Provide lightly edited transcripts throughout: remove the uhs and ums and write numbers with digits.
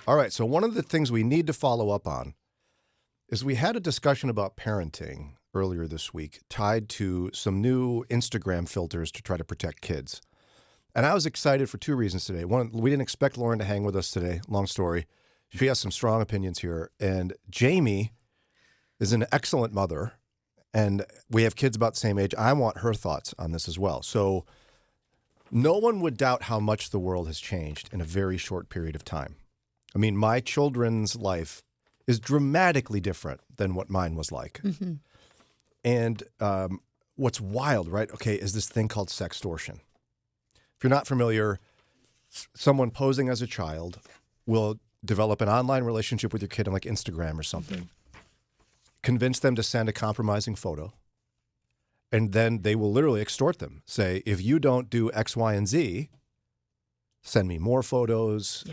All right, so one of the things we need to follow up on is we had a discussion about parenting earlier this week tied to some new Instagram filters to try to protect kids. And I was excited for two reasons today. One, we didn't expect Lauren to hang with us today. Long story. She has some strong opinions here. And Jamie is an excellent mother, and we have kids about the same age. I want her thoughts on this as well. So no one would doubt how much the world has changed in a very short period of time. I mean, my children's life is dramatically different than what mine was like. Mm-hmm. And what's wild, right, okay, is this thing called sextortion. If you're not familiar, someone posing as a child will develop an online relationship with your kid on like Instagram or something, convince them to send a compromising photo, and then they will literally extort them. Say, if you don't do X, Y, and Z, send me more photos,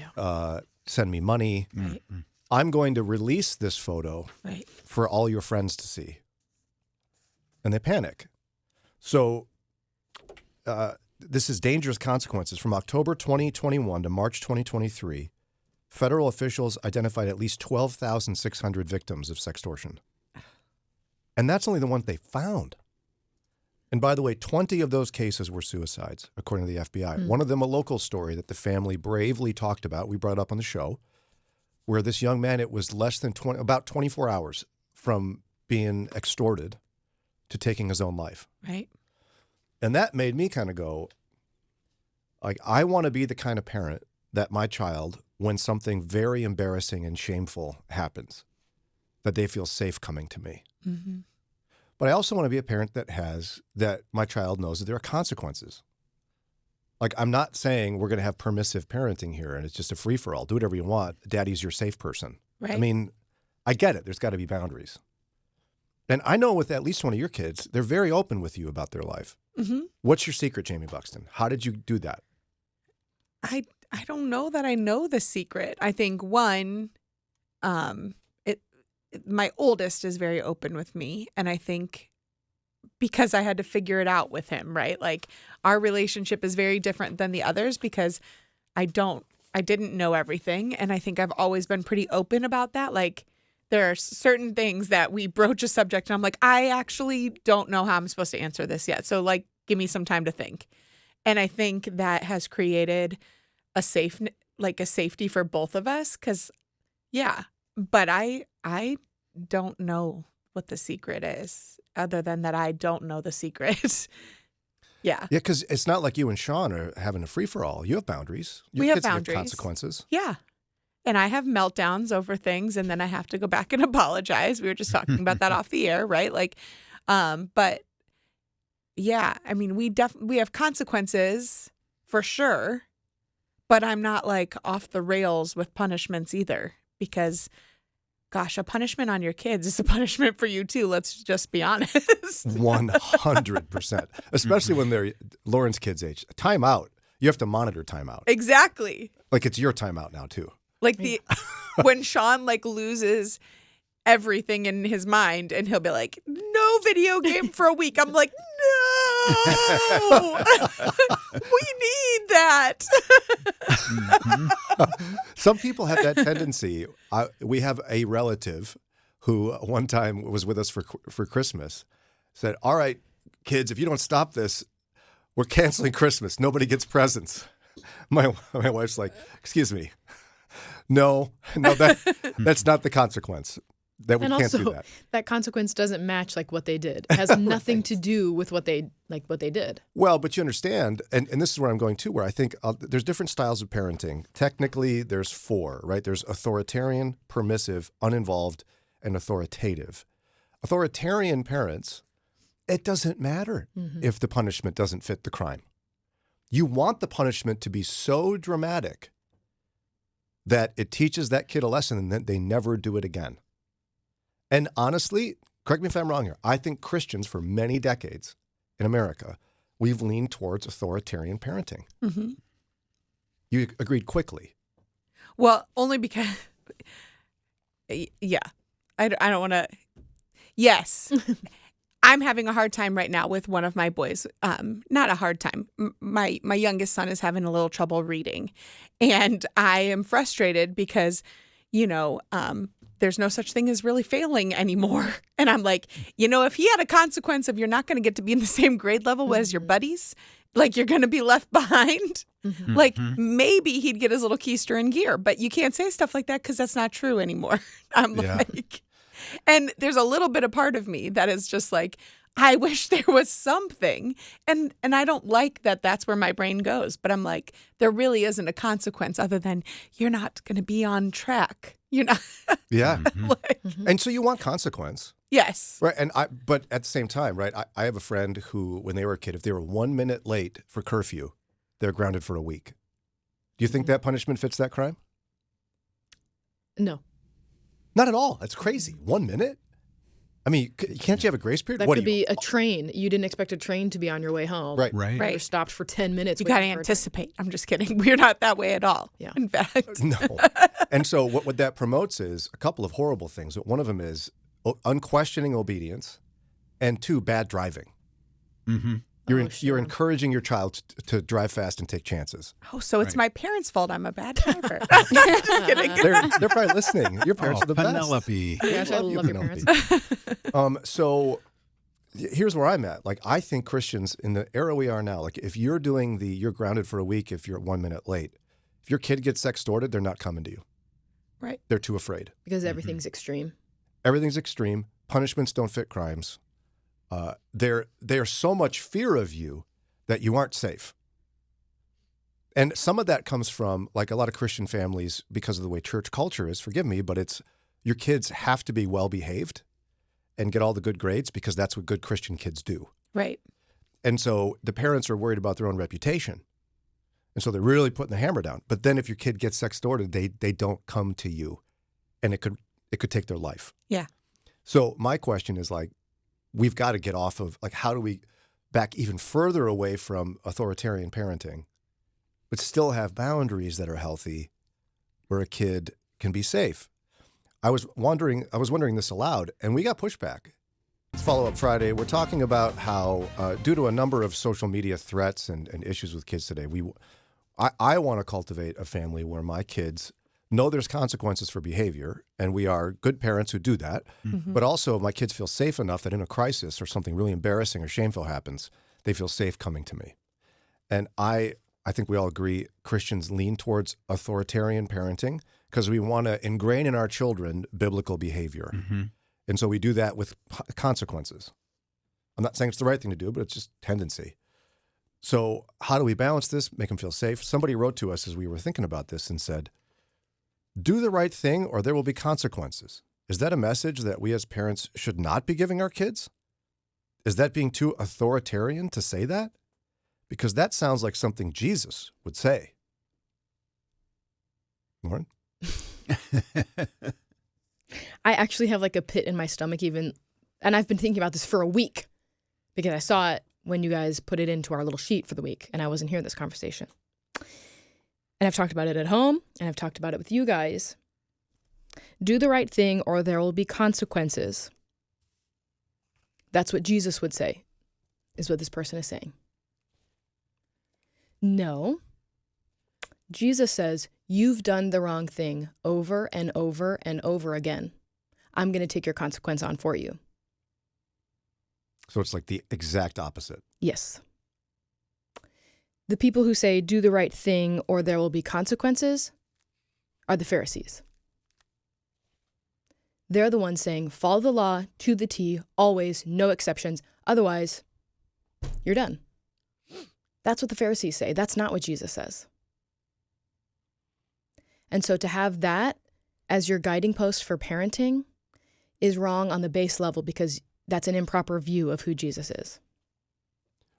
send me money. Right. I'm going to release this photo for all your friends to see. And they panic. So this is dangerous consequences. From October 2021 to March 2023, federal officials identified at least 12,600 victims of sextortion. And that's only the ones they found. And by the way, 20 of those cases were suicides, according to the FBI. One of them a local story that the family bravely talked about. We brought up on the show, where this young man, it was less than about 24 hours from being extorted to taking his own life. Right. And that made me kind of go, like, I want to be the kind of parent that my child, when something very embarrassing and shameful happens, that they feel safe coming to me. Mm-hmm. But I also want to be a parent that my child knows that there are consequences. Like, I'm not saying we're going to have permissive parenting here and it's just a free-for-all. Do whatever you want. Daddy's your safe person. Right. I mean, I get it. There's got to be boundaries. And I know with at least one of your kids, they're very open with you about their life. Mm-hmm. What's your secret, Jaime Buxton? How did you do that? I don't know that I know the secret. I think one, my oldest is very open with me, and I think because I had to figure it out with him, right? Like, our relationship is very different than the others because I didn't know everything, and I think I've always been pretty open about that. Like, there are certain things that we broach a subject, and I'm like, I actually don't know how I'm supposed to answer this yet. So, like, give me some time to think. And I think that has created a safety for both of us. Cause but I don't know what the secret is other than that I don't know the secret. Yeah. Yeah. Cause it's not like you and Sean are having a free for all. You have boundaries. We have boundaries. Have consequences. Yeah. And I have meltdowns over things, and then I have to go back and apologize. We were just talking about that off the air. Right. Like, but yeah, I mean, we have consequences for sure, but I'm not like off the rails with punishments either, because gosh, a punishment on your kids is a punishment for you too. Let's just be honest. 100%, especially when they're Lauren's kids' age. Timeout. You have to monitor timeout. Exactly. Like, it's your timeout now too. Like when Sean like loses everything in his mind and he'll be like, no video game for a week. I'm like, no, we need that. Some people have that tendency. We have a relative who one time was with us for Christmas, said, all right, kids, if you don't stop this, we're canceling Christmas. Nobody gets presents. My wife's like, excuse me. No, that's not the consequence. That we can't do that. That consequence doesn't match like what they did. It has nothing to do with what they did. Well, but you understand, and this is where I'm going to, where I think there's different styles of parenting. Technically, there's 4, right? There's authoritarian, permissive, uninvolved, and authoritative. Authoritarian parents, it doesn't matter if the punishment doesn't fit the crime. You want the punishment to be so dramatic that it teaches that kid a lesson and that they never do it again. And honestly, correct me if I'm wrong here, I think Christians for many decades in America, we've leaned towards authoritarian parenting. Mm-hmm. You agreed quickly. Well, only because, yeah, I don't want to, yes. I'm having a hard time right now with one of my boys. Not a hard time. My youngest son is having a little trouble reading. And I am frustrated because, there's no such thing as really failing anymore. And I'm like, if he had a consequence of you're not going to get to be in the same grade level as your buddies, like you're going to be left behind, like maybe he'd get his little keister in gear. But you can't say stuff like that because that's not true anymore. I'm like, and there's a little bit of part of me that is just like, I wish there was something. And I don't like that that's where my brain goes. But I'm like, there really isn't a consequence other than you're not going to be on track. You're not. Yeah. And so you want consequence. Yes. Right. But at the same time, right, I have a friend who, when they were a kid, if they were 1 minute late for curfew, they're grounded for a week. Do you think that punishment fits that crime? No. Not at all. That's crazy. 1 minute? I mean, can't you have a grace period? That could be a train. You didn't expect a train to be on your way home. Right. You were stopped for 10 minutes. You got to anticipate. I'm just kidding. We're not that way at all. Yeah. In fact. No. And so what that promotes is a couple of horrible things. One of them is unquestioning obedience, and 2, bad driving. Mm-hmm. You're encouraging your child to drive fast and take chances. Oh, so it's my parents' fault I'm a bad driver. Just kidding. They're probably listening. Your parents are the Penelope. best. I love your parents. So here's where I'm at. Like, I think Christians in the era we are now, like if you're doing you're grounded for a week if you're 1 minute late, if your kid gets sextorted, they're not coming to you. Right. They're too afraid. Because everything's extreme. Everything's extreme. Punishments don't fit crimes. There's so much fear of you that you aren't safe. And some of that comes from, like, a lot of Christian families, because of the way church culture is, forgive me, but it's your kids have to be well-behaved and get all the good grades because that's what good Christian kids do. Right. And so the parents are worried about their own reputation. And so they're really putting the hammer down. But then if your kid gets sextorted, they don't come to you, and it could take their life. Yeah. So my question is, like, we've got to get off of, like, how do we back even further away from authoritarian parenting, but still have boundaries that are healthy where a kid can be safe? I was wondering this aloud, and we got pushback. It's Follow-Up Friday. We're talking about how, due to a number of social media threats and issues with kids today, I want to cultivate a family where my kids know there's consequences for behavior, and we are good parents who do that. Mm-hmm. But also, my kids feel safe enough that in a crisis or something really embarrassing or shameful happens, they feel safe coming to me. And I think we all agree Christians lean towards authoritarian parenting because we want to ingrain in our children biblical behavior. Mm-hmm. And so we do that with consequences. I'm not saying it's the right thing to do, but it's just tendency. So how do we balance this, make them feel safe? Somebody wrote to us as we were thinking about this and said, do the right thing or there will be consequences. Is that a message that we as parents should not be giving our kids? Is that being too authoritarian to say that? Because that sounds like something Jesus would say. Lauren? I actually have like a pit in my stomach even, and I've been thinking about this for a week because I saw it when you guys put it into our little sheet for the week and I wasn't here in this conversation. And I've talked about it at home, and I've talked about it with you guys. Do the right thing, or there will be consequences. That's what Jesus would say, is what this person is saying. No. Jesus says, you've done the wrong thing over and over and over again. I'm going to take your consequence on for you. So it's like the exact opposite. Yes. The people who say, do the right thing or there will be consequences are the Pharisees. They're the ones saying, follow the law to the T, always, no exceptions. Otherwise, you're done. That's what the Pharisees say. That's not what Jesus says. And so to have that as your guiding post for parenting is wrong on the base level because that's an improper view of who Jesus is.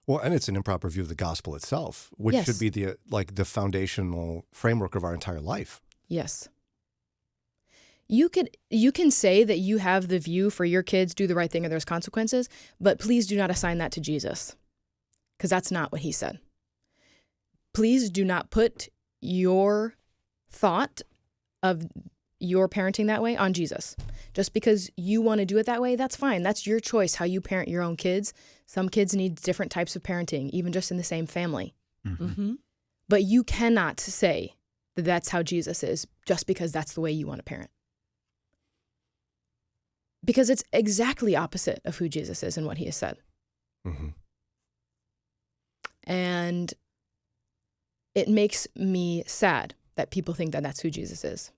Well, and it's an improper view of the gospel itself, which should be the foundational framework of our entire life. Yes. You can say that you have the view for your kids, do the right thing or there's consequences, but please do not assign that to Jesus, because that's not what he said. Please do not put your thought of you're parenting that way on Jesus. Just because you want to do it that way, that's fine. That's your choice how you parent your own kids. Some kids need different types of parenting, even just in the same family. Mm-hmm. But you cannot say that that's how Jesus is just because that's the way you want to parent. Because it's exactly opposite of who Jesus is and what he has said. Mm-hmm. And it makes me sad that people think that that's who Jesus is.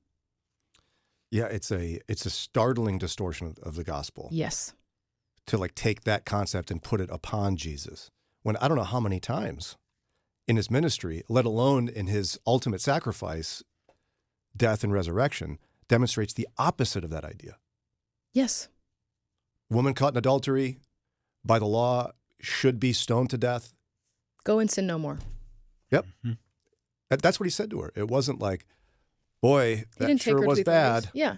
Yeah, it's a startling distortion of the gospel. Yes. To like take that concept and put it upon Jesus. When I don't know how many times in his ministry, let alone in his ultimate sacrifice, death and resurrection, demonstrates the opposite of that idea. Yes. Woman caught in adultery by the law should be stoned to death. Go and sin no more. Yep. Mm-hmm. That's what he said to her. It wasn't like, boy, that sure her was bad. Yeah.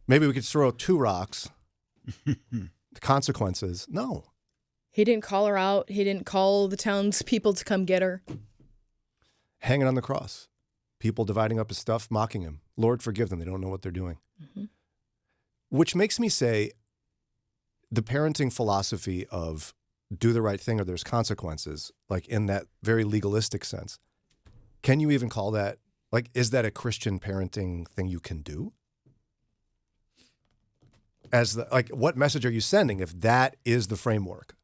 Maybe we could throw 2 rocks. The consequences. No. He didn't call her out. He didn't call the townspeople to come get her. Hanging on the cross. People dividing up his stuff, mocking him. Lord, forgive them. They don't know what they're doing. Mm-hmm. Which makes me say the parenting philosophy of do the right thing or there's consequences, like in that very legalistic sense. Can you even call that, like, is that a Christian parenting thing you can do? As the, like, what message are you sending if that is the framework?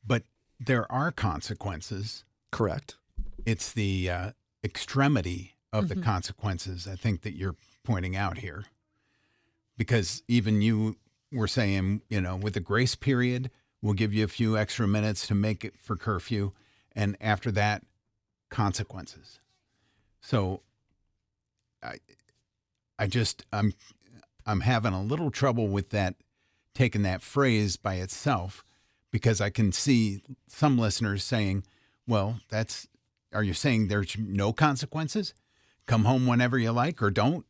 But there are consequences. Correct. It's the extremity of the consequences, I think, that you're pointing out here. Because even you were saying, with a grace period, we'll give you a few extra minutes to make it for curfew. And after that, consequences. So I'm having a little trouble with that, taking that phrase by itself, because I can see some listeners saying, well, are you saying there's no consequences? Come home whenever you like or don't?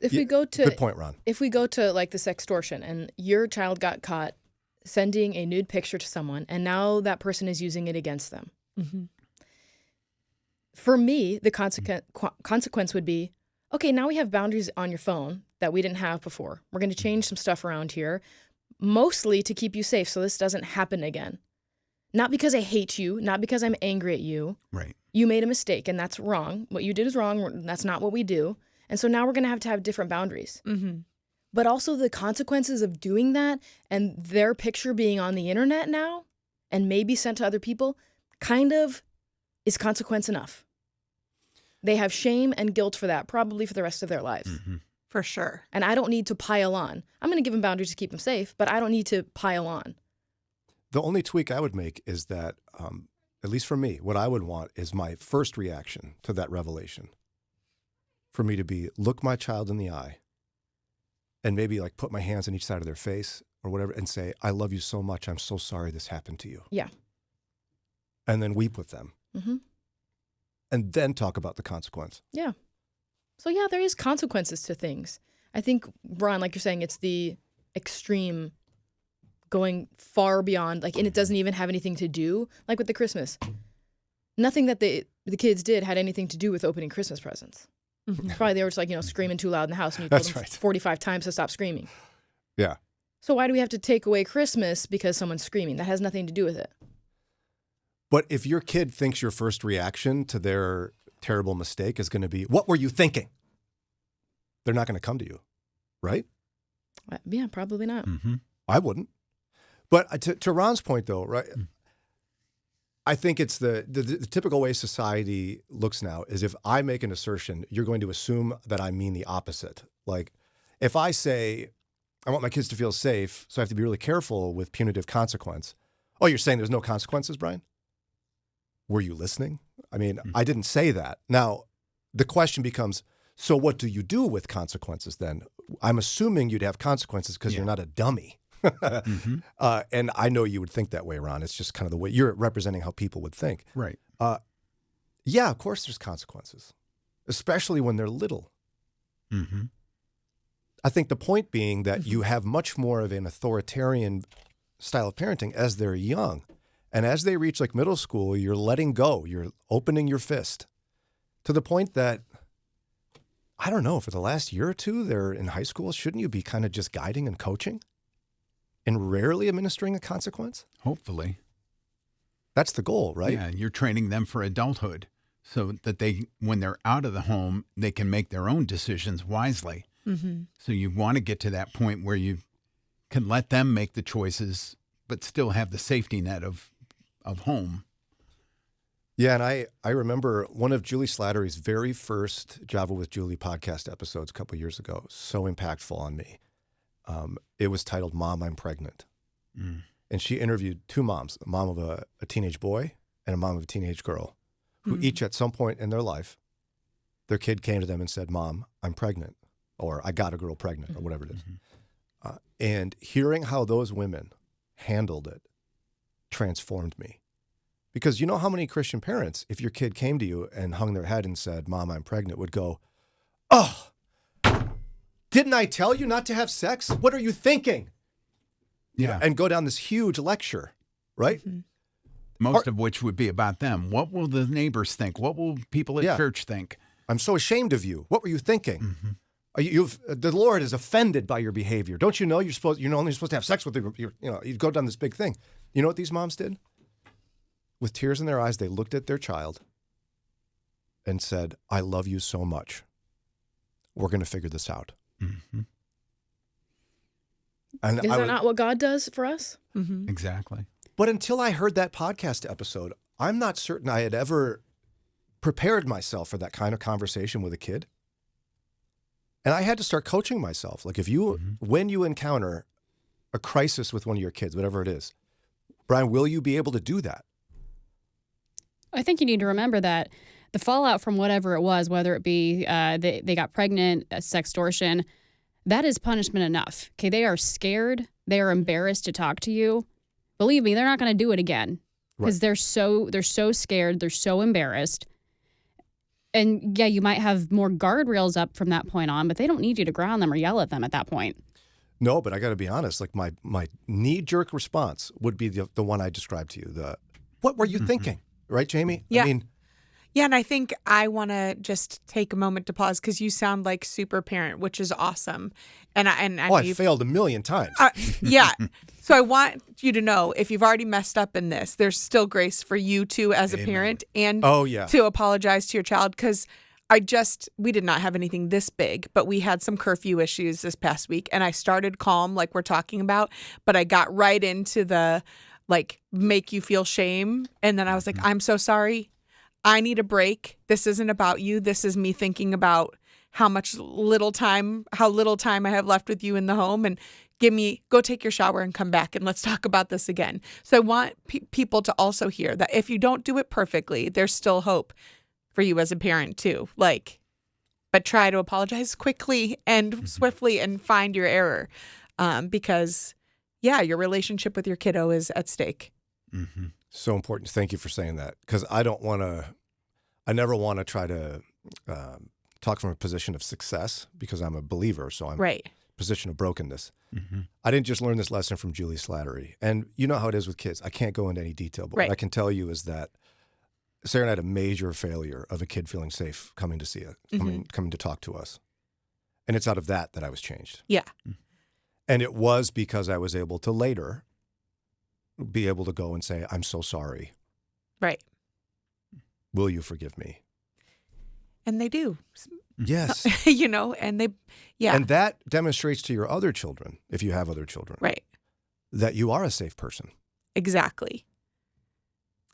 Good point, Ron. If we go to like this extortion and your child got caught sending a nude picture to someone and now that person is using it against them. Mm-hmm. For me, the consequence would be, okay, now we have boundaries on your phone that we didn't have before. We're going to change some stuff around here, mostly to keep you safe so this doesn't happen again. Not because I hate you, not because I'm angry at you. Right. You made a mistake and that's wrong. What you did is wrong. That's not what we do. And so now we're going to have different boundaries. Mm-hmm. But also the consequences of doing that and their picture being on the internet now and maybe sent to other people kind of is consequence enough. They have shame and guilt for that, probably for the rest of their lives. Mm-hmm. For sure. And I don't need to pile on. I'm going to give them boundaries to keep them safe, but I don't need to pile on. The only tweak I would make is that, at least for me, what I would want is my first reaction to that revelation. For me to be, look my child in the eye and maybe like put my hands on each side of their face or whatever and say, I love you so much. I'm so sorry this happened to you. Yeah. And then weep with them. Mm-hmm. And then talk about the consequence. Yeah. So yeah, there is consequences to things. I think, Ron, like you're saying, it's the extreme going far beyond, like, and it doesn't even have anything to do, like with the Christmas. Nothing that the kids did had anything to do with opening Christmas presents. Mm-hmm. Probably they were just like, screaming too loud in the house and you told them 45 times to stop screaming. Yeah. So why do we have to take away Christmas because someone's screaming? That has nothing to do with it. But if your kid thinks your first reaction to their terrible mistake is going to be, what were you thinking? They're not going to come to you, right? Yeah, probably not. Mm-hmm. I wouldn't. But to Ron's point, though, right? I think it's the typical way society looks now is if I make an assertion, you're going to assume that I mean the opposite. Like if I say, I want my kids to feel safe, so I have to be really careful with punitive consequence. Oh, you're saying there's no consequences, Brian? Were you listening? I mean, I didn't say that. Now, the question becomes, so what do you do with consequences then? I'm assuming you'd have consequences because you're not a dummy. Mm-hmm. And I know you would think that way, Ron. It's just kind of the way you're representing how people would think. Right. Yeah, of course there's consequences, especially when they're little. Mm-hmm. I think the point being that you have much more of an authoritarian style of parenting as they're young. And as they reach like middle school, you're letting go. You're opening your fist to the point that I don't know, for the last year or two, they're in high school. Shouldn't you be kind of just guiding and coaching and rarely administering a consequence? Hopefully. That's the goal, right? Yeah, you're training them for adulthood so that they, when they're out of the home, they can make their own decisions wisely. Mm-hmm. So you want to get to that point where you can let them make the choices, but still have the safety net of home. Yeah, and I remember one of Julie Slattery's very first Java with Julie podcast episodes a couple years ago. So impactful on me. It was titled "Mom, I'm Pregnant," and she interviewed two moms: a mom of a teenage boy and a mom of a teenage girl, who each at some point in their life, their kid came to them and said, "Mom, I'm pregnant," or "I got a girl pregnant," or whatever it is. And hearing how those women handled it transformed me. Because you know how many Christian parents, if your kid came to you and hung their head and said, "Mom, I'm pregnant," would go, "Oh, didn't I tell you not to have sex? What are you thinking?" Yeah. And go down this huge lecture, right? Mm-hmm. Most of which would be about them. What will the neighbors think? What will people at church think? "I'm so ashamed of you. What were you thinking? The Lord is offended by your behavior. Don't you know you're only supposed to have sex with you go down this big thing." You know what these moms did? With tears in their eyes, they looked at their child and said, "I love you so much. We're going to figure this out." Mm-hmm. And Is that not what God does for us? Mm-hmm. Exactly. But until I heard that podcast episode, I'm not certain I had ever prepared myself for that kind of conversation with a kid. And I had to start coaching myself. Like when you encounter a crisis with one of your kids, whatever it is, Brian, will you be able to do that? I think you need to remember that the fallout from whatever it was, whether it be they got pregnant, sextortion, that is punishment enough. Okay, they are scared. They are embarrassed to talk to you. Believe me, they're not going to do it again because they're so scared. They're so embarrassed. And yeah, you might have more guardrails up from that point on, but they don't need you to ground them or yell at them at that point. No, but I got to be honest. Like my knee-jerk response would be the one I described to you. What were you thinking? Right, Jamie? Yeah. I mean, Yeah, and I think I want to just take a moment to pause because you sound like super parent, which is awesome. And I failed a million times. Yeah. So I want you to know if you've already messed up in this, there's still grace for you too as a parent and to apologize to your child because we did not have anything this big, but we had some curfew issues this past week and I started calm like we're talking about, but I got right into the make you feel shame. And then I was like, "I'm so sorry. I need a break. This isn't about you. This is me thinking about how little time I have left with you in the home and go take your shower and come back and let's talk about this again." So I want people to also hear that if you don't do it perfectly, there's still hope for you as a parent too. But try to apologize quickly and swiftly and find your error. Because your relationship with your kiddo is at stake. Mm-hmm. So important. Thank you for saying that because I never want to try to talk from a position of success because I'm a believer. So I'm in a position of brokenness. Mm-hmm. I didn't just learn this lesson from Julie Slattery. And you know how it is with kids. I can't go into any detail, but what I can tell you is that Sarah and I had a major failure of a kid feeling safe coming to see us, coming to talk to us. And it's out of that I was changed. Yeah. And it was because I was able to later be able to go and say, "I'm so sorry. Right. Will you forgive me?" And they do. Yes. And they, And that demonstrates to your other children, if you have other children, right, that you are a safe person. Exactly.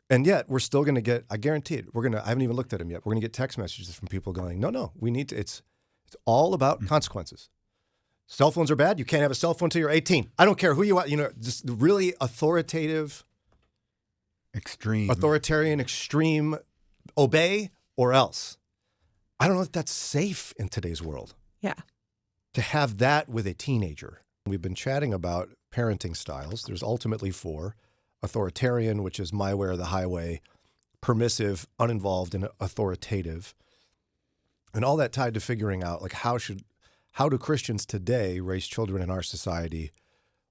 And yet we're still going to get, I guarantee it, I haven't even looked at them yet. We're going to get text messages from people going, no, we need to, it's all about consequences. Cell phones are bad. You can't have a cell phone until you're 18. I don't care who you are. Just really authoritative, authoritarian, extreme, obey or else. I don't know if that's safe in today's world. Yeah. To have that with a teenager. We've been chatting about parenting styles. There's ultimately 4. Authoritarian, which is my way or the highway. Permissive, uninvolved, and authoritative. And all that tied to figuring out how do Christians today raise children in our society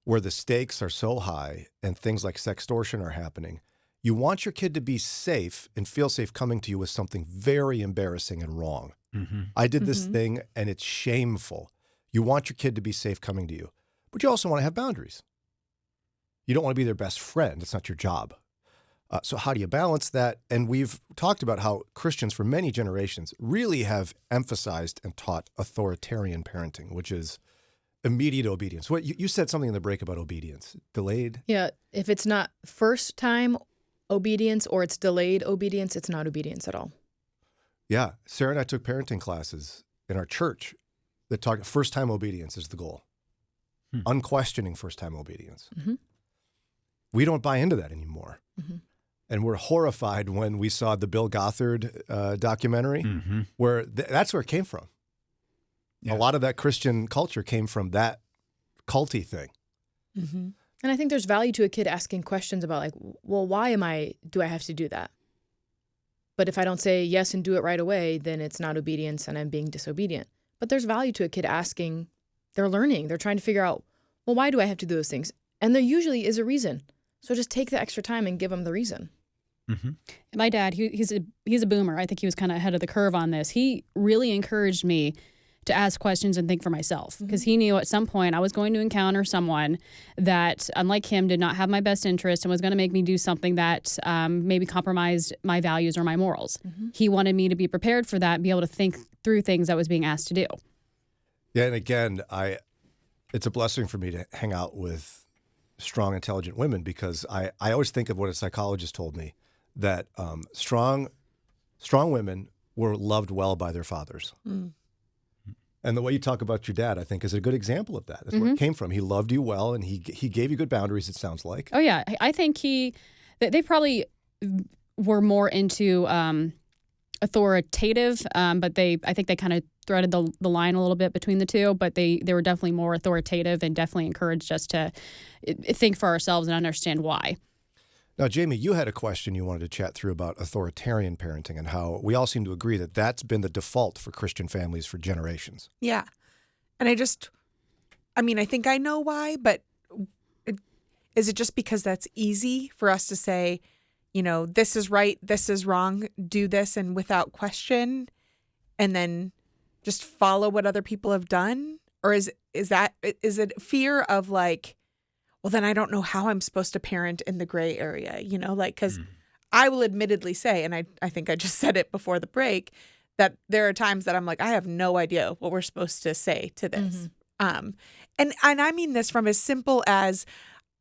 where the stakes are so high and things like sextortion are happening, You want your kid to be safe and feel safe coming to you with something very embarrassing and wrong. Mm-hmm. I did this thing and it's shameful. You want your kid to be safe coming to you, but you also want to have boundaries. You don't want to be their best friend. It's not your job. So how do you balance that? And we've talked about how Christians for many generations really have emphasized and taught authoritarian parenting, which is immediate obedience. What you said something in the break about obedience. Delayed? Yeah, if it's not first time obedience or it's delayed obedience, it's not obedience at all. Yeah. Sarah and I took parenting classes in our church that talked first time obedience is the goal. Unquestioning first time obedience. Mm-hmm. We don't buy into that anymore. Mm-hmm. And we're horrified when we saw the Bill Gothard documentary, where that's where it came from. Yeah. A lot of that Christian culture came from that culty thing. Mm-hmm. And I think there's value to a kid asking questions about like, well, why do I have to do that? But if I don't say yes and do it right away, then it's not obedience and I'm being disobedient. But there's value to a kid asking. They're learning. They're trying to figure out, well, why do I have to do those things? And there usually is a reason. So just take the extra time and give them the reason. Mm-hmm. My dad, he's a boomer. I think he was kind of ahead of the curve on this. He really encouraged me to ask questions and think for myself because he knew at some point I was going to encounter someone that, unlike him, did not have my best interest and was going to make me do something that maybe compromised my values or my morals. He wanted me to be prepared for that and be able to think through things I was being asked to do. Yeah, and again, it's a blessing for me to hang out with strong, intelligent women because I always think of what a psychologist told me, that strong women were loved well by their fathers. And the way you talk about your dad, I think, is a good example of that. That's where it came from. He loved you well, and he gave you good boundaries, it sounds like. Oh, yeah. I think they probably were more into authoritative, but I think they kind of threaded the line a little bit between the two, but they were definitely more authoritative and definitely encouraged us to think for ourselves and understand why. Now, Jamie, you had a question you wanted to chat through about authoritarian parenting and how we all seem to agree that that's been the default for Christian families for generations. Yeah. And I think I know why, but is it just because that's easy for us to say, this is right, this is wrong, do this and without question, and then just follow what other people have done? Or is it fear of like, well, then I don't know how I'm supposed to parent in the gray area, because I will admittedly say, and I think I just said it before the break, that there are times that I'm like, I have no idea what we're supposed to say to this. And I mean this from as simple as,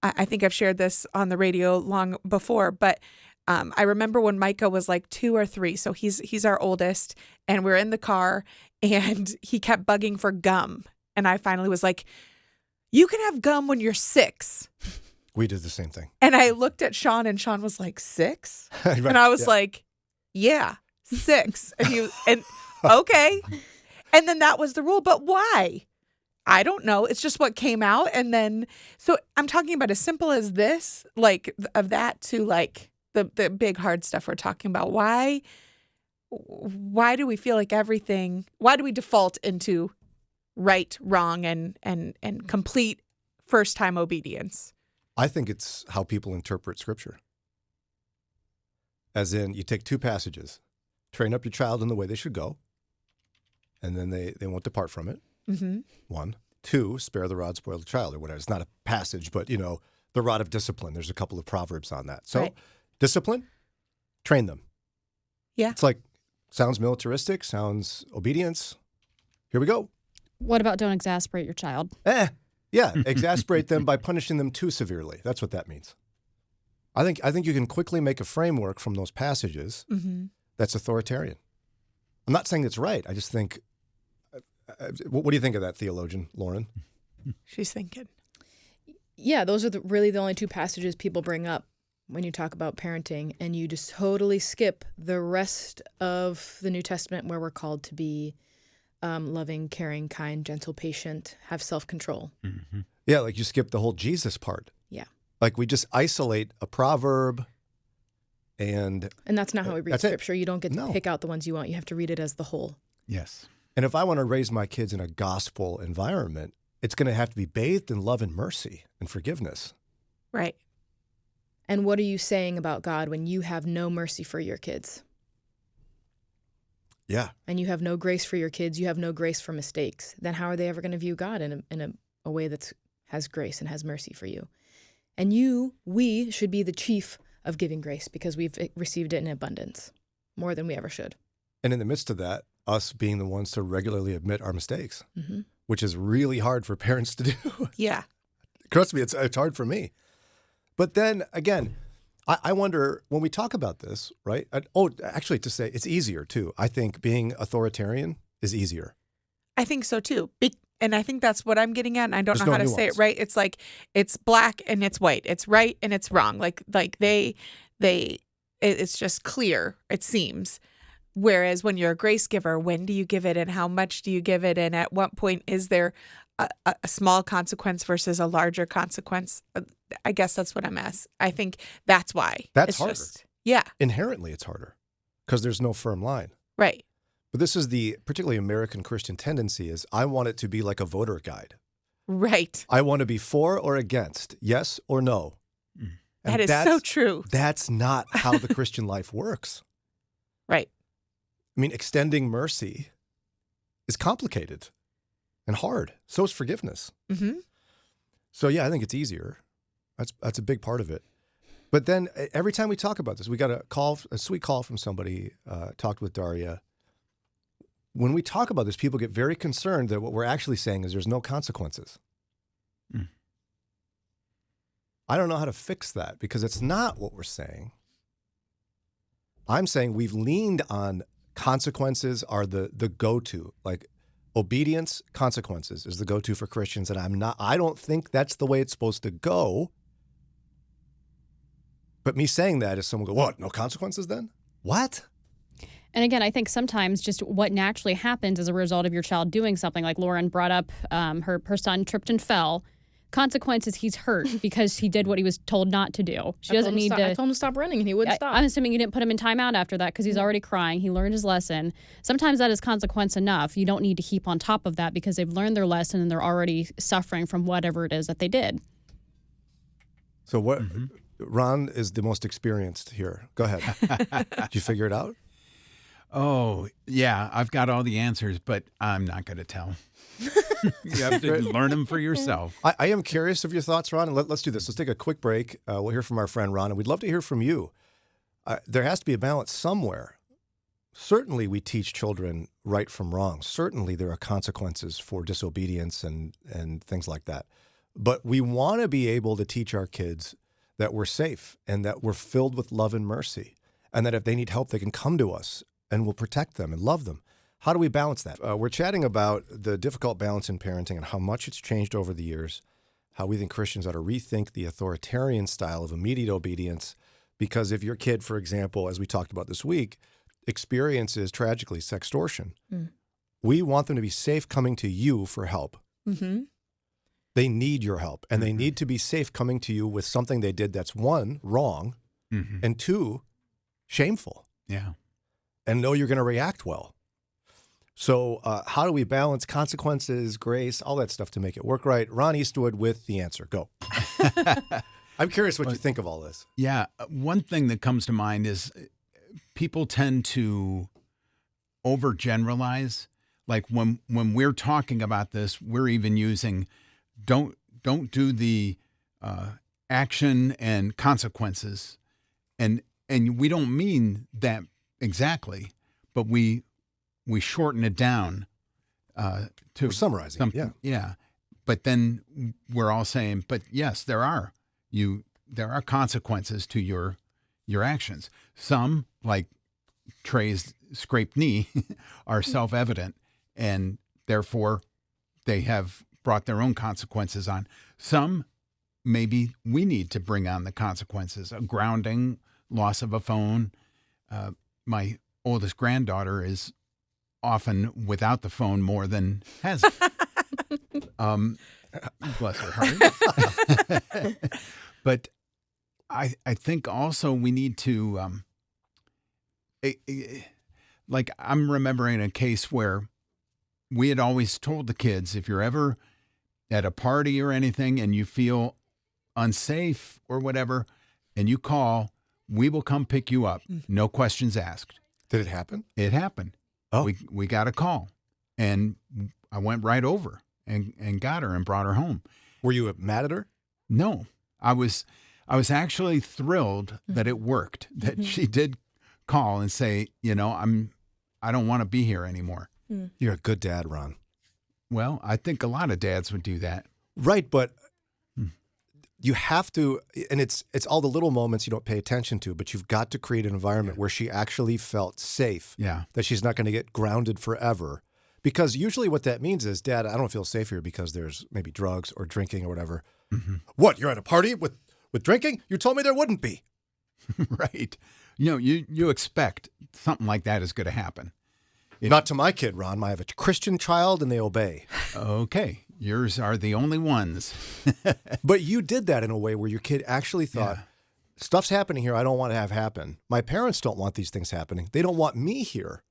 I think I've shared this on the radio long before, but I remember when Micah was like 2 or 3, so he's our oldest, and we're in the car, and he kept bugging for gum. And I finally was like, you can have gum when you're 6. We did the same thing. And I looked at Sean, and Sean was like, 6? Right, and I was like, yeah, 6. And okay. And then that was the rule. But why? I don't know. It's just what came out. And then, so I'm talking about as simple as this, like of that to like the big hard stuff we're talking about. Why do we feel like why do we default into right, wrong, and complete first-time obedience? I think it's how people interpret Scripture. As in, you take 2 passages, train up your child in the way they should go, and then they won't depart from it. 1. 2, spare the rod, spoil the child, or whatever. It's not a passage, but, the rod of discipline. There's a couple of proverbs on that. So, discipline, train them. Yeah. It's like, sounds militaristic, sounds obedience. Here we go. What about don't exasperate your child? Yeah, exasperate them by punishing them too severely. That's what that means. I think you can quickly make a framework from those passages that's authoritarian. I'm not saying it's right. I just think, what do you think of that, theologian, Lauren? She's thinking. Yeah, those are really the only 2 passages people bring up when you talk about parenting, and you just totally skip the rest of the New Testament where we're called to be loving, caring, kind, gentle, patient, have self-control. Yeah, like you skip the whole Jesus part. Yeah. Like we just isolate a proverb and that's not how we read Scripture. You don't get to No. pick out the ones you want. You have to read it as the whole. Yes. And if I want to raise my kids in a gospel environment, it's going to have to be bathed in love and mercy and forgiveness. Right. And what are you saying about God when you have no mercy for your kids? Yeah. And you have no grace for your kids, you have no grace for mistakes. Then how are they ever going to view God in a way that has grace and has mercy for you? And we should be the chief of giving grace because we've received it in abundance, more than we ever should. And in the midst of that, us being the ones to regularly admit our mistakes, which is really hard for parents to do. Yeah. Trust me, it's hard for me. But then again, I wonder when we talk about this, right? Actually, to say it's easier too. I think being authoritarian is easier. I think so too. And I think that's what I'm getting at. And I don't There's know no how to say it nuance. right. It's like it's black and it's white. It's right and it's wrong. Like it's just clear, it seems. Whereas when you're a grace giver, when do you give it and how much do you give it? And at what point is there a small consequence versus a larger consequence? I guess that's what I'm asking. I think that's why. That's it's harder. Yeah. Inherently, it's harder because there's no firm line. Right. But this is the particularly American Christian tendency is I want it to be like a voter guide. Right. I want to be for or against, yes or no. And That is so true. That's not how the Christian life works. Right. I mean, extending mercy is complicated and hard. So is forgiveness. Mm-hmm. So yeah, I think it's easier. That's a big part of it. But then every time we talk about this, we got a sweet call from somebody, talked with Daria. When we talk about this, people get very concerned that what we're actually saying is there's no consequences. I don't know how to fix that because it's not what we're saying. I'm saying we've leaned on consequences are the go-to. Like obedience, consequences is the go-to for Christians. And I don't think that's the way it's supposed to go. But me saying that is someone go, what, no consequences then? What? And again, I think sometimes just what naturally happens as a result of your child doing something, like Lauren brought up, her son tripped and fell. Consequences, he's hurt because he did what he was told not to do. She doesn't need to. I told him to stop running and he wouldn't stop. I'm assuming you didn't put him in timeout after that because he's already crying. He learned his lesson. Sometimes that is consequence enough. You don't need to heap on top of that because they've learned their lesson and they're already suffering from whatever it is that they did. So what? Ron is the most experienced here. Go ahead. Did you figure it out? Oh, yeah, I've got all the answers, but I'm not going to tell. You have to learn them for yourself. I am curious of your thoughts, Ron. And let's do this. Let's take a quick break. We'll hear from our friend Ron, and we'd love to hear from you. There has to be a balance somewhere. Certainly, we teach children right from wrong. Certainly, there are consequences for disobedience and things like that. But we want to be able to teach our kids that we're safe and that we're filled with love and mercy, and that if they need help, they can come to us and we'll protect them and love them. How do we balance that? We're chatting about the difficult balance in parenting and how much it's changed over the years, how we think Christians ought to rethink the authoritarian style of immediate obedience. Because if your kid, for example, as we talked about this week, experiences tragically sextortion, we want them to be safe coming to you for help. Mm-hmm. They need your help, and they need to be safe coming to you with something they did that's one, wrong, and two, shameful. Yeah. And know you're going to react well. So how do we balance consequences, grace, all that stuff to make it work right? Ron Eastwood with the answer. Go. I'm curious what you think of all this. Yeah. One thing that comes to mind is people tend to overgeneralize. Like when we're talking about this, we're even using don't do the action and consequences. And we don't mean that exactly, but we shorten it down to We're summarizing. something. Yeah. But then we're all saying, but yes, there are consequences to your actions. Some, like Trey's scraped knee, are self-evident, and therefore they have brought their own consequences on. Some, maybe we need to bring on the consequences, a grounding, loss of a phone. My oldest granddaughter is often without the phone more than has. Bless her heart. But I think also we need to, like I'm remembering a case where we had always told the kids, if you're ever at a party or anything and you feel unsafe or whatever, and you call, we will come pick you up. No questions asked. Did it happen? It happened. Oh. We got a call, and I went right over and got her and brought her home. Were you mad at her? No, I was actually thrilled that it worked, that she did call and say, I don't want to be here anymore. You're a good dad, Ron. Well, I think a lot of dads would do that. Right, but you have to, and it's all the little moments you don't pay attention to, but you've got to create an environment where she actually felt safe, that she's not going to get grounded forever. Because usually what that means is, Dad, I don't feel safe here because there's maybe drugs or drinking or whatever. What, you're at a party with drinking? You told me there wouldn't be. Right. You expect something like that is going to happen. Not to my kid, Ron. I have a Christian child and they obey. Okay. Yours are the only ones. But you did that in a way where your kid actually thought, stuff's happening here I don't want to have happen. My parents don't want these things happening. They don't want me here.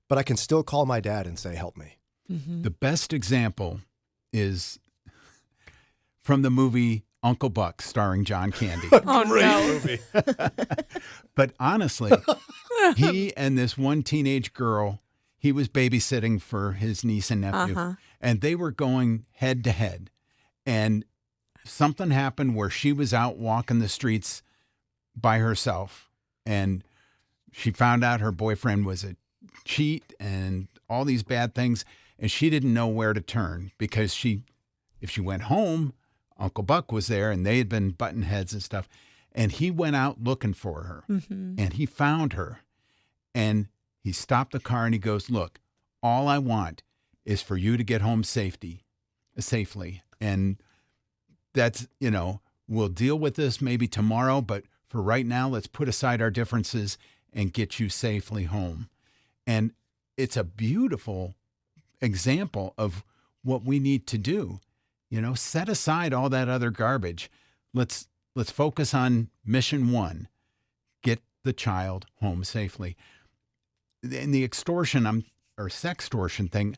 But I can still call my dad and say, help me. The best example is from the movie Uncle Buck, starring John Candy. Great movie. But honestly, he and this one teenage girl, he was babysitting for his niece and nephew, and they were going head to head. And something happened where she was out walking the streets by herself, and she found out her boyfriend was a cheat and all these bad things, and she didn't know where to turn because if she went home, Uncle Buck was there and they had been button heads and stuff, and he went out looking for her and he found her, and he stopped the car and he goes, look, all I want is for you to get home safely, and that's, we'll deal with this maybe tomorrow, but for right now, let's put aside our differences and get you safely home. And it's a beautiful example of what we need to do. Set aside all that other garbage. Let's focus on mission one: get the child home safely. In the extortion or sextortion thing,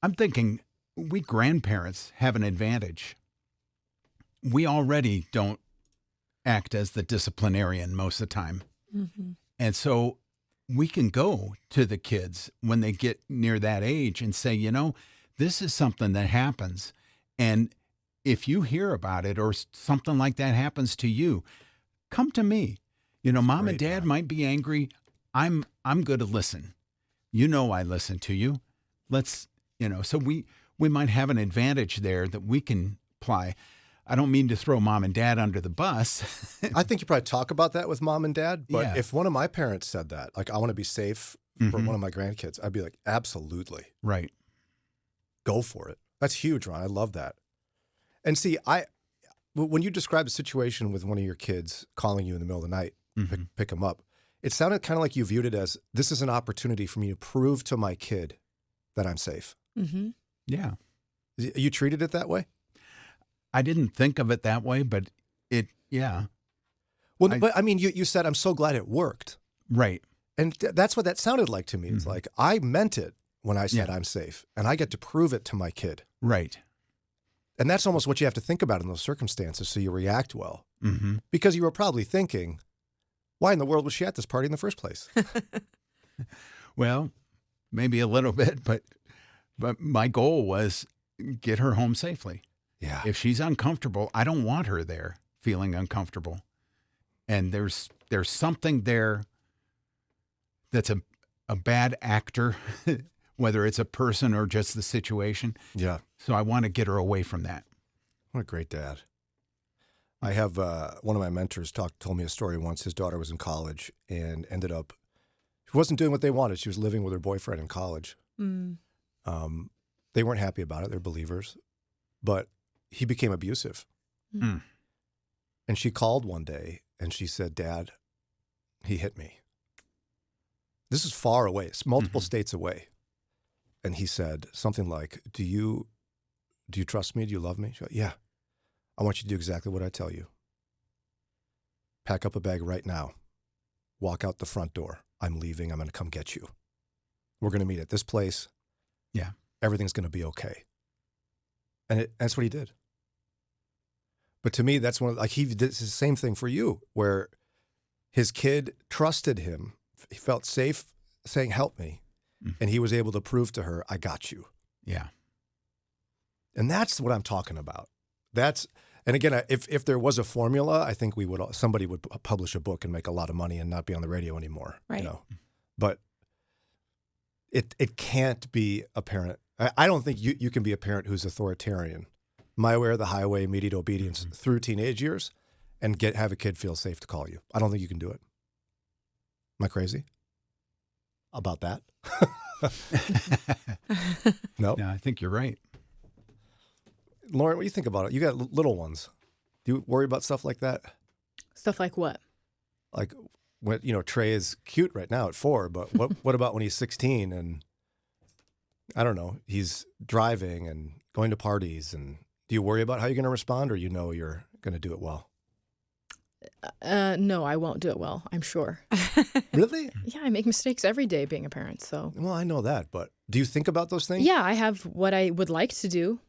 I'm thinking we grandparents have an advantage. We already don't act as the disciplinarian most of the time, and so we can go to the kids when they get near that age and say, this is something that happens. And if you hear about it or something like that happens to you, come to me. Mom and Dad might be angry. I'm good to listen. I listen to you. Let's, so we might have an advantage there that we can apply. I don't mean to throw Mom and Dad under the bus. I think you probably talk about that with Mom and Dad. But if one of my parents said that, like, I want to be safe for one of my grandkids, I'd be like, absolutely. Right. Go for it. That's huge, Ron. I love that. And see, when you describe a situation with one of your kids calling you in the middle of the night, pick them up, it sounded kind of like you viewed it as, this is an opportunity for me to prove to my kid that I'm safe. Yeah. You treated it that way? I didn't think of it that way, but yeah. Well, but I mean, you said, I'm so glad it worked. Right. And that's what that sounded like to me. It's like, I meant it when I said I'm safe, and I get to prove it to my kid. Right. And that's almost what you have to think about in those circumstances so you react well. Because you were probably thinking, why in the world was she at this party in the first place? Well, maybe a little bit, but my goal was get her home safely. Yeah. If she's uncomfortable, I don't want her there feeling uncomfortable. And there's something there that's a bad actor, whether it's a person or just the situation. Yeah. So I want to get her away from that. What a great dad. I have one of my mentors told me a story once. His daughter was in college and ended up, she wasn't doing what they wanted. She was living with her boyfriend in college. They weren't happy about it. They're believers. But he became abusive. And she called one day and she said, Dad, he hit me. This is far away. It's multiple states away. And he said something like, do you trust me? Do you love me? She went, yeah. I want you to do exactly what I tell you. Pack up a bag right now. Walk out the front door. I'm leaving. I'm going to come get you. We're going to meet at this place. Yeah. Everything's going to be okay. And that's what he did. But to me, that's he did the same thing for you, where his kid trusted him. He felt safe saying, help me. And he was able to prove to her, I got you. Yeah. And that's what I'm talking about. And again, if there was a formula, I think somebody would publish a book and make a lot of money and not be on the radio anymore. Right. But it can't be a parent. I don't think you can be a parent who's authoritarian, my way or the highway, immediate obedience through teenage years, and have a kid feel safe to call you. I don't think you can do it. Am I crazy about that? No. No, I think you're right. Lauren, what do you think about it? You got little ones. Do you worry about stuff like that? Stuff like what? Like when Trey is cute right now at 4, but what about when he's 16 and I don't know, he's driving and going to parties, and do you worry about how you're going to respond, or you're going to do it well? No, I won't do it well, I'm sure. Really? Yeah, I make mistakes every day being a parent, so. Well, I know that, but do you think about those things? Yeah, I have what I would like to do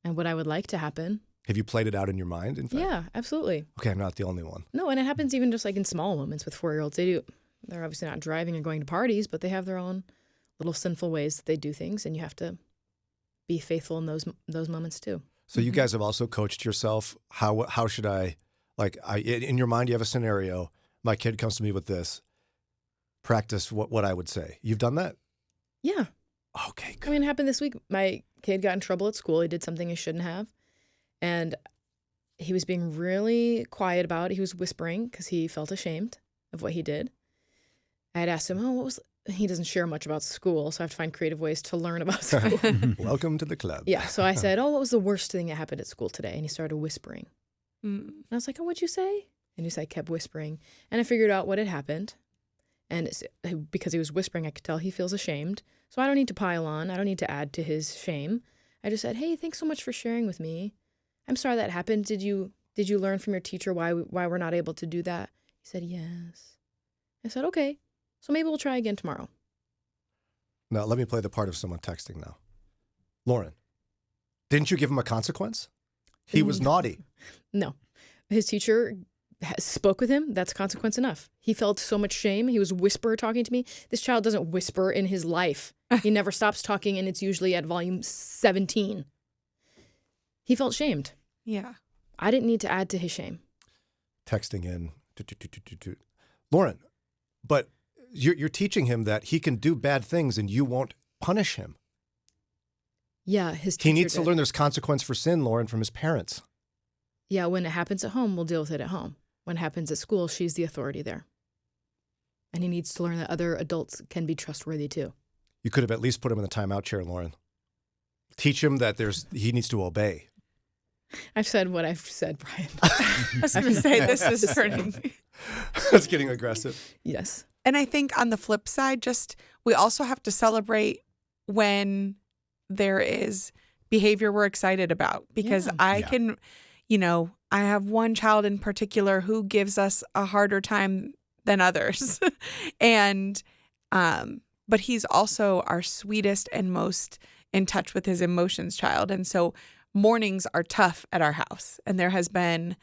and what I would like to happen. Have you played it out in your mind, in fact? Yeah, absolutely. Okay, I'm not the only one. No, and it happens even just like in small moments with 4-year-olds. They're obviously not driving or going to parties, but they have their own little sinful ways that they do things, and you have to be faithful in those moments too. So you guys have also coached yourself. How should I, in your mind, you have a scenario. My kid comes to me with this. Practice what I would say. You've done that? Yeah. Okay, good. I mean, it happened this week. My kid got in trouble at school. He did something he shouldn't have. And he was being really quiet about it. He was whispering because he felt ashamed of what he did. I had asked him, he doesn't share much about school, so I have to find creative ways to learn about school. Welcome to the club. Yeah, so I said, what was the worst thing that happened at school today? And he started whispering. And I was like, what'd you say? And he said, kept whispering. And I figured out what had happened. And because he was whispering, I could tell he feels ashamed. So I don't need to pile on. I don't need to add to his shame. I just said, hey, thanks so much for sharing with me. I'm sorry that happened. Did you learn from your teacher why we're not able to do that? He said, yes. I said, okay, so maybe we'll try again tomorrow. Now, let me play the part of someone texting now. Lauren, didn't you give him a consequence? He was naughty. No. His teacher spoke with him. That's consequence enough. He felt so much shame. He was whisper talking to me. This child doesn't whisper in his life. He never stops talking, and it's usually at volume 17. He felt shamed. Yeah. I didn't need to add to his shame. Texting in. Lauren, but you're teaching him that he can do bad things and you won't punish him. Yeah, his teacher He needs to did. learn there's consequence for sin, Lauren, from his parents. Yeah, when it happens at home, we'll deal with it at home. When it happens at school, she's the authority there. And he needs to learn that other adults can be trustworthy too. You could have at least put him in the timeout chair, Lauren. Teach him that he needs to obey. I've said what I've said, Brian. I was going to say, this is turning. That's getting aggressive. Yes. And I think on the flip side, we also have to celebrate when there is behavior we're excited about, because I have one child in particular who gives us a harder time than others. But he's also our sweetest and most in touch with his emotions child. And so mornings are tough at our house. And there has been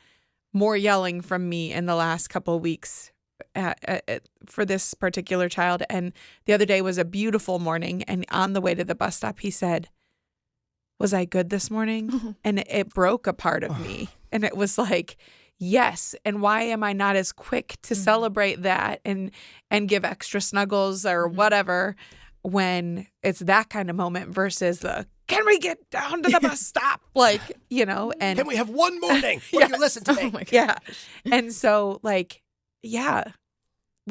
more yelling from me in the last couple of weeks for this particular child. And the other day was a beautiful morning. And on the way to the bus stop, he said, was I good this morning? And it broke a part of me. And it was like, yes. And why am I not as quick to celebrate that and give extra snuggles or whatever when it's that kind of moment versus can we get down to the bus stop? And Can we have one morning where you listen to me? Oh my God. yeah. And so we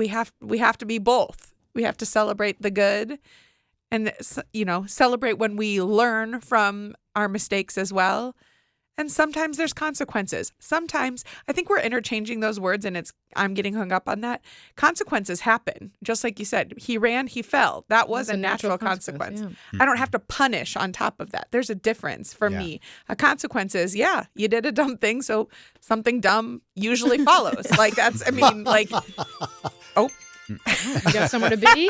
have to be both. We have to celebrate the good and, celebrate when we learn from our mistakes as well. And sometimes there's consequences. Sometimes I think we're interchanging those words and I'm getting hung up on that. Consequences happen. Just like you said, he ran, he fell. That was a natural consequence. Yeah. I don't have to punish on top of that. There's a difference for me. A consequence is, you did a dumb thing, so something dumb usually follows. You got somewhere to be?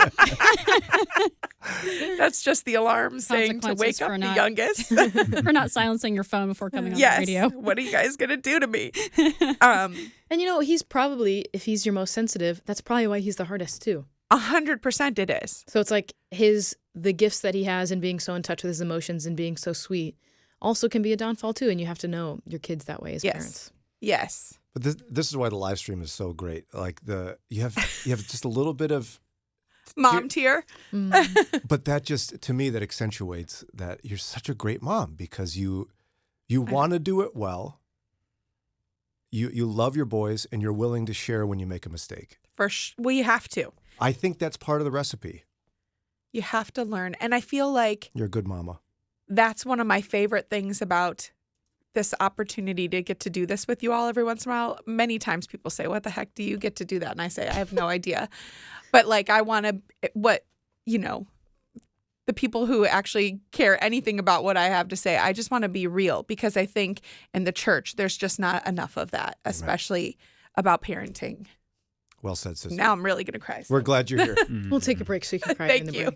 That's just the alarm saying to wake Consequences up for the not- youngest. For not silencing your phone before coming on Yes. the radio. What are you guys going to do to me? And he's probably, if he's your most sensitive, that's probably why he's the hardest too. 100% it is. So it's like the gifts that he has and being so in touch with his emotions and being so sweet also can be a downfall too. And you have to know your kids that way as parents. Yes. But this is why the live stream is so great. Like you have just a little bit of Mom tier. but that just, to me, that accentuates that you're such a great mom because you want to do it well. You love your boys and you're willing to share when you make a mistake. Well, you have to. I think that's part of the recipe. You have to learn. And I feel like You're a good mama. that's one of my favorite things about this opportunity to get to do this with you all every once in a while. Many times people say, what the heck do you get to do that? And I say, I have no idea. But like, I want to, the people who actually care anything about what I have to say, I just want to be real because I think in the church, there's just not enough of that, especially about parenting. Well said, sister. Now I'm really going to cry. We're glad you're here. We'll take a break so you can cry Thank in the you. break.